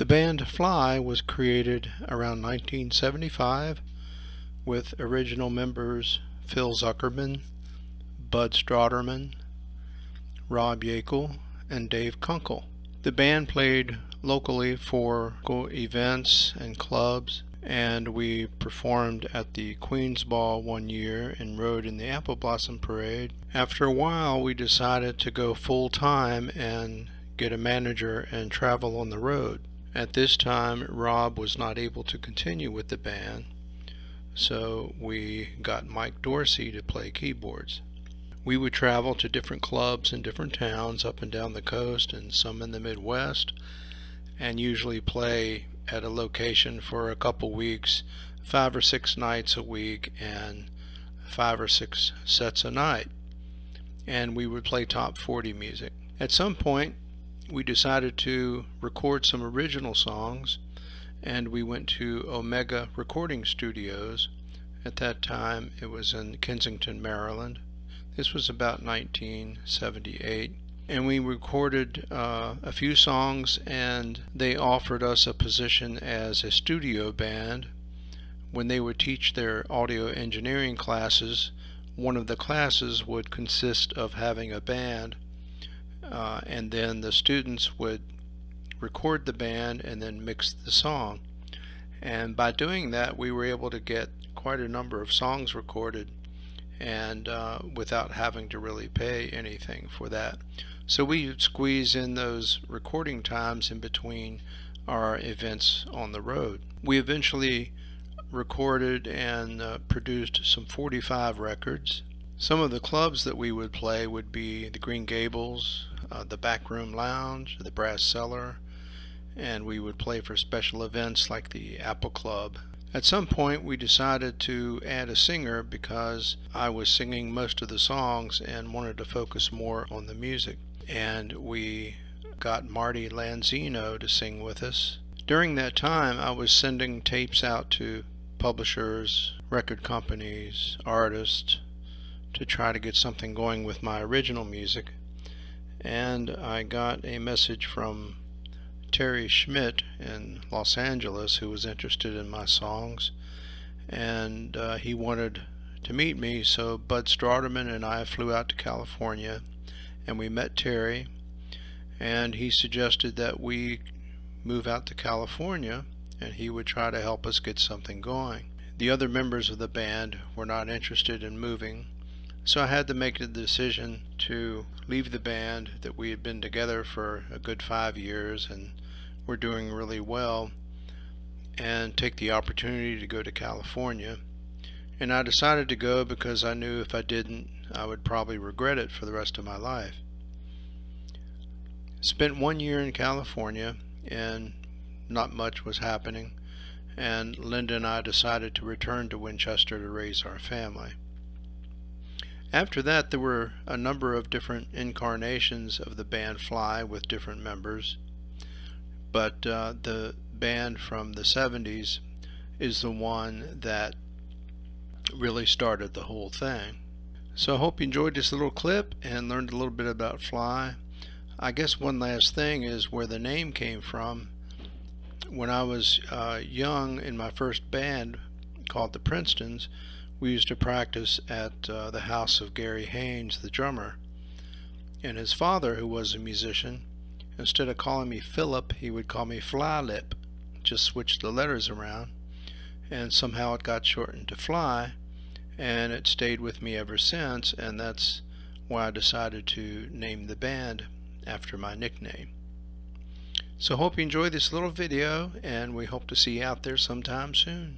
The band Fly was created around 1975 with original members Phil Zuckerman, Bud Strawderman, Rob Yeakle, and Dave Kunkle. The band played locally for events and clubs, and we performed at the Queen's Ball one year and rode in the Apple Blossom Parade. After a while, we decided to go full-time and get a manager and travel on the road. At this time, Rob was not able to continue with the band, so we got Mike Dorsey to play keyboards. We would travel to different clubs in different towns up and down the coast and some in the Midwest, and usually play at a location for a couple weeks, 5 or 6 nights a week and 5 or 6 sets a night. And we would play top 40 music. At some point we decided to record some original songs, and we went to Omega Recording Studios. At that time it was in Kensington, Maryland. This was about 1978, and we recorded a few songs, and they offered us a position as a studio band. When they would teach their audio engineering classes, one of the classes would consist of having a band, and then the students would record the band and then mix the song. And by doing that, we were able to get quite a number of songs recorded, and without having to really pay anything for that. So we would squeeze in those recording times in between our events on the road. We eventually recorded and produced some 45 records. Some of the clubs that we would play would be the Green Gables, the Backroom Lounge, the Brass Cellar, and we would play for special events like the Apple Club. At some point we decided to add a singer because I was singing most of the songs and wanted to focus more on the music. And we got Marty Lanzino to sing with us. During that time I was sending tapes out to publishers, record companies, artists, to try to get something going with my original music. And I got a message from Terry Schmidt in Los Angeles, who was interested in my songs, and he wanted to meet me, so Bud Strawderman and I flew out to California, and we met Terry, and he suggested that we move out to California and he would try to help us get something going. The other members of the band were not interested in moving, so I had to make the decision to leave the band that we had been together for a good 5 years and were doing really well, and take the opportunity to go to California. And I decided to go because I knew if I didn't, I would probably regret it for the rest of my life. Spent 1 year in California and not much was happening, and Linda and I decided to return to Winchester to raise our family. After that, there were a number of different incarnations of the band Fly with different members, but the band from the 70s is the one that really started the whole thing. So I hope you enjoyed this little clip and learned a little bit about Fly. I guess one last thing is where the name came from. When I was young, in my first band called the Princetons, we used to practice at the house of Gary Haynes, the drummer. And his father, who was a musician, instead of calling me Philip, he would call me Fly Lip. Just switched the letters around, and somehow it got shortened to Fly, and it stayed with me ever since, and that's why I decided to name the band after my nickname. So hope you enjoyed this little video, and we hope to see you out there sometime soon.